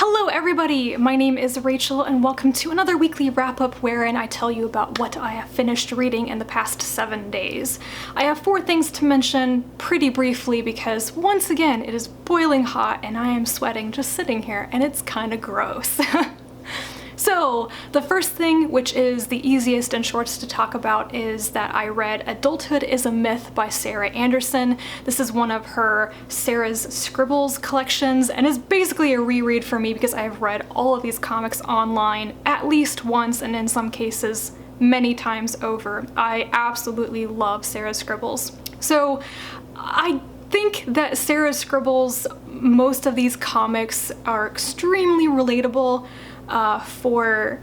Hello everybody, my name is Rachel and welcome to another weekly wrap-up wherein I tell you about what I have finished reading in the past 7 days. I have 4 things to mention pretty briefly because once again it is boiling hot and I am sweating just sitting here and it's kinda gross. So, the first thing, which is the easiest and shortest to talk about, is that I read Adulthood is a Myth by Sarah Andersen. This is one of her Sarah's Scribbles collections and is basically a reread for me because I've read all of these comics online at least once and in some cases many times over. I absolutely love Sarah's Scribbles. So, I think that Sarah's Scribbles, most of these comics are extremely relatable for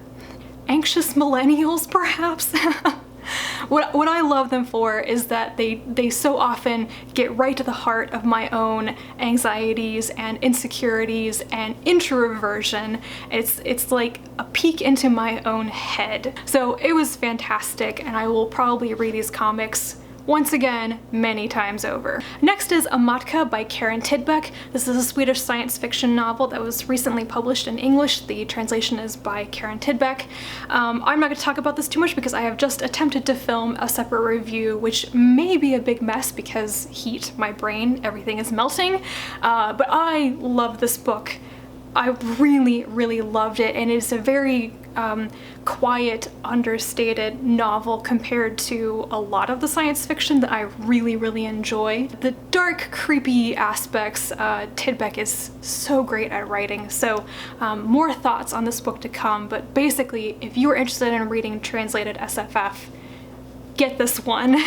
anxious millennials, perhaps. What I love them for is that they so often get right to the heart of my own anxieties and insecurities and introversion. It's like a peek into my own head. So it was fantastic and I will probably read these comics once again, many times over. Next is Amatka by Karin Tidbeck. This is a Swedish science fiction novel that was recently published in English. The translation is by Karin Tidbeck. I'm not going to talk about this too much because I have just attempted to film a separate review, which may be a big mess because heat, my brain, everything is melting. But I love this book. I really loved it, and it's a very quiet, understated novel compared to a lot of the science fiction that I really enjoy. The dark, creepy aspects, Tidbeck is so great at writing, so more thoughts on this book to come, but basically, if you are interested in reading translated SFF, get this one.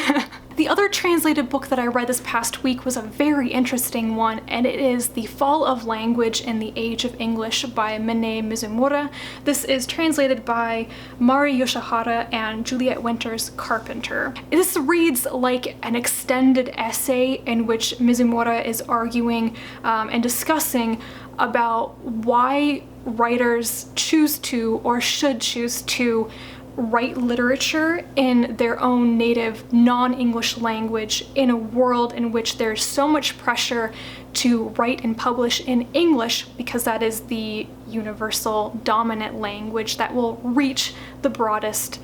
The other translated book that I read this past week was a very interesting one, and it is The Fall of Language in the Age of English by Minae Mizumura. This is translated by Mari Yoshihara and Juliet Winter's Carpenter. This reads like an extended essay in which Mizumura is arguing and discussing about why writers choose to or should choose to write literature in their own native non-English language in a world in which there's so much pressure to write and publish in English because that is the universal dominant language that will reach the broadest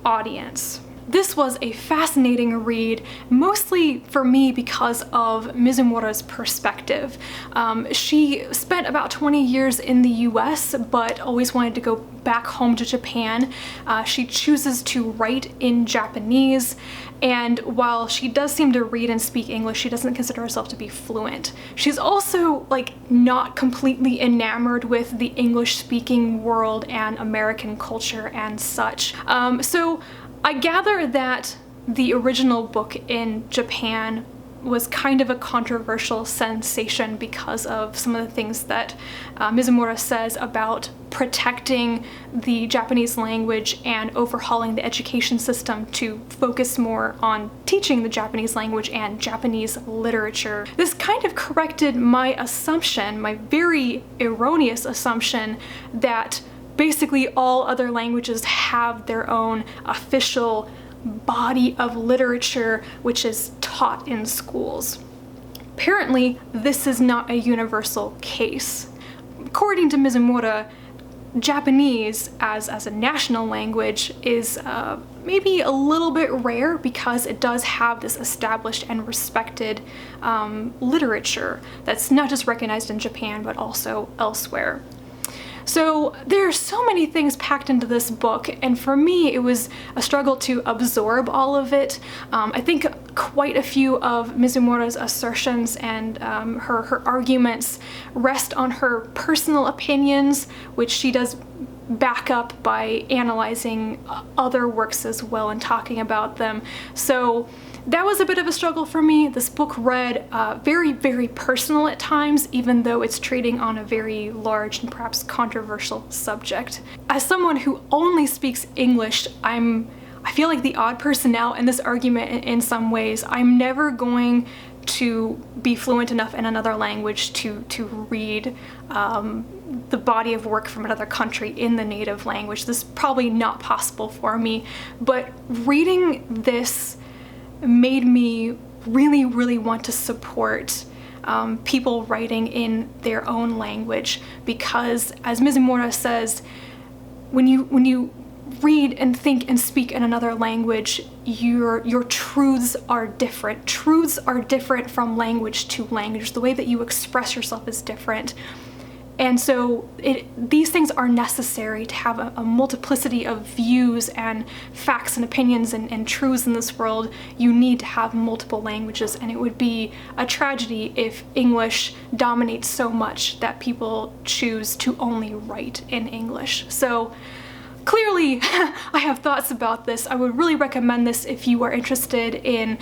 audience. This was a fascinating read, mostly for me because of Mizumura's perspective. She spent about 20 years in the US, but always wanted to go back home to Japan. She chooses to write in Japanese, and while she does seem to read and speak English, she doesn't consider herself to be fluent. She's also not completely enamored with the English-speaking world and American culture and such. So I gather that the original book in Japan was kind of a controversial sensation because of some of the things that Mizumura says about protecting the Japanese language and overhauling the education system to focus more on teaching the Japanese language and Japanese literature. This kind of corrected my assumption, my very erroneous assumption, that basically all other languages have their own official body of literature which is taught in schools. Apparently, this is not a universal case. According to Mizumura, Japanese as a national language is maybe a little bit rare because it does have this established and respected literature that's not just recognized in Japan but also elsewhere. So there are so many things packed into this book, and for me it was a struggle to absorb all of it. I think quite a few of Mizumura's assertions and her arguments rest on her personal opinions, which she does back up by analyzing other works as well and talking about them. So that was a bit of a struggle for me. This book read very personal at times, even though it's treating on a very large and perhaps controversial subject. As someone who only speaks English, I feel like the odd person out in this argument in some ways. I'm never going to be fluent enough in another language to read the body of work from another country in the native language. This is probably not possible for me, but reading this made me really want to support people writing in their own language, because as Mizumura says, when you read and think and speak in another language, your truths are different. Truths are different from language to language. The way that you express yourself is different. And so these things are necessary to have a multiplicity of views and facts and opinions and truths in this world. You need to have multiple languages, and it would be a tragedy if English dominates so much that people choose to only write in English. So clearly, I have thoughts about this. I would really recommend this if you are interested in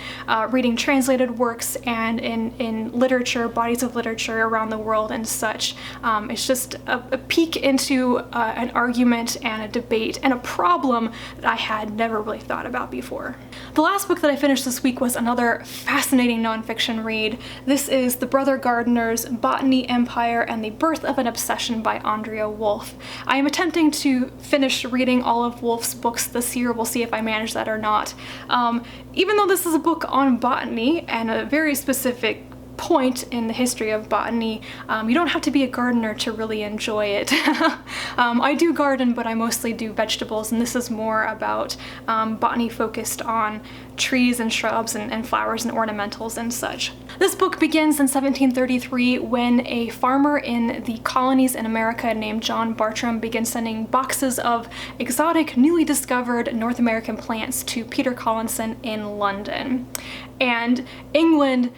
reading translated works and in literature, bodies of literature around the world and such. It's just a peek into an argument and a debate and a problem that I had never really thought about before. The last book that I finished this week was another fascinating nonfiction read. This is The Brother Gardeners, Botany, Empire, and the Birth of an Obsession by Andrea Wulf. I am attempting to finish reading all of Wulf's books this year. We'll see if I manage that or not. Even though this is a book on botany and a very specific point in the history of botany, you don't have to be a gardener to really enjoy it. I do garden, but I mostly do vegetables, and this is more about botany focused on trees and shrubs and flowers and ornamentals and such. This book begins in 1733 when a farmer in the colonies in America named John Bartram begins sending boxes of exotic, newly discovered North American plants to Peter Collinson in London. And England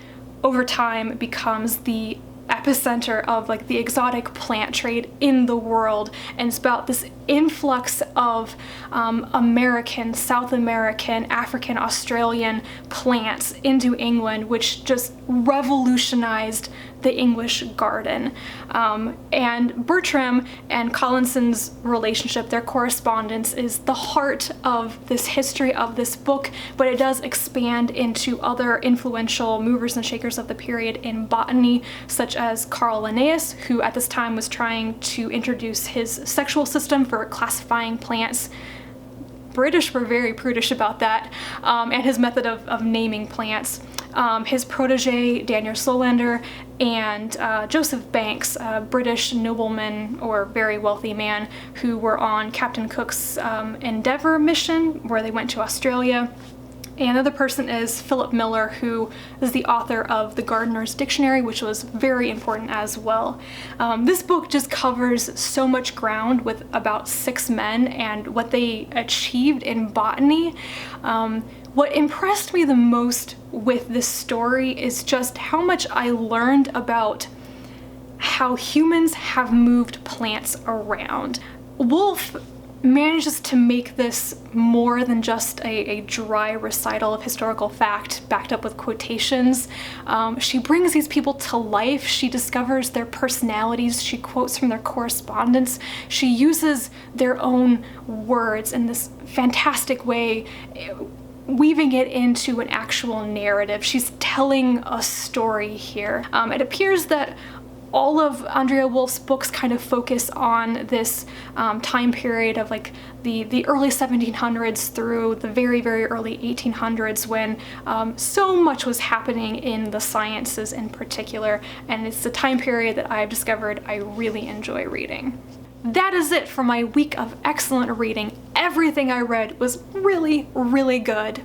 over time becomes the epicenter of like the exotic plant trade in the world, and it's about this influx of American, South American, African, Australian plants into England, which just revolutionized the English garden. And Bertram and Collinson's relationship, their correspondence, is the heart of this history of this book, but it does expand into other influential movers and shakers of the period in botany, such as Carl Linnaeus, who at this time was trying to introduce his sexual system for classifying plants. British were very prudish about that, and his method of naming plants. His protege, Daniel Solander, and Joseph Banks, a British nobleman or very wealthy man who were on Captain Cook's Endeavour mission, where they went to Australia. And another person is Philip Miller, who is the author of The Gardener's Dictionary, which was very important as well. This book just covers so much ground with about 6 men and what they achieved in botany. What impressed me the most with this story is just how much I learned about how humans have moved plants around. Wulf manages to make this more than just a dry recital of historical fact backed up with quotations. She brings these people to life. She discovers their personalities. She quotes from their correspondence. She uses their own words in this fantastic way, weaving it into an actual narrative. She's telling a story here. It appears that all of Andrea Wulf's books kind of focus on this time period of like the early 1700s through the very, very early 1800s, when so much was happening in the sciences in particular, and it's the time period that I've discovered I really enjoy reading. That is it for my week of excellent reading. Everything I read was really, really good.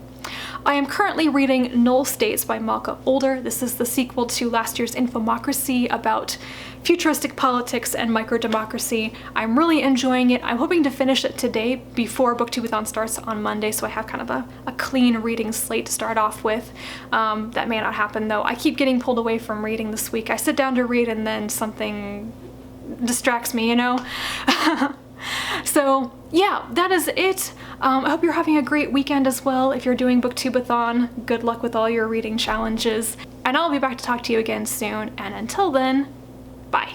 I am currently reading Null States by Malka Older. This is the sequel to last year's Infomocracy about futuristic politics and microdemocracy. I'm really enjoying it. I'm hoping to finish it today before BookTubeAthon starts on Monday, so I have kind of a clean reading slate to start off with. That may not happen though. I keep getting pulled away from reading this week. I sit down to read and then something distracts me, you know? So yeah, that is it. I hope you're having a great weekend as well. If you're doing BookTubeAthon, good luck with all your reading challenges. And I'll be back to talk to you again soon. And until then, bye.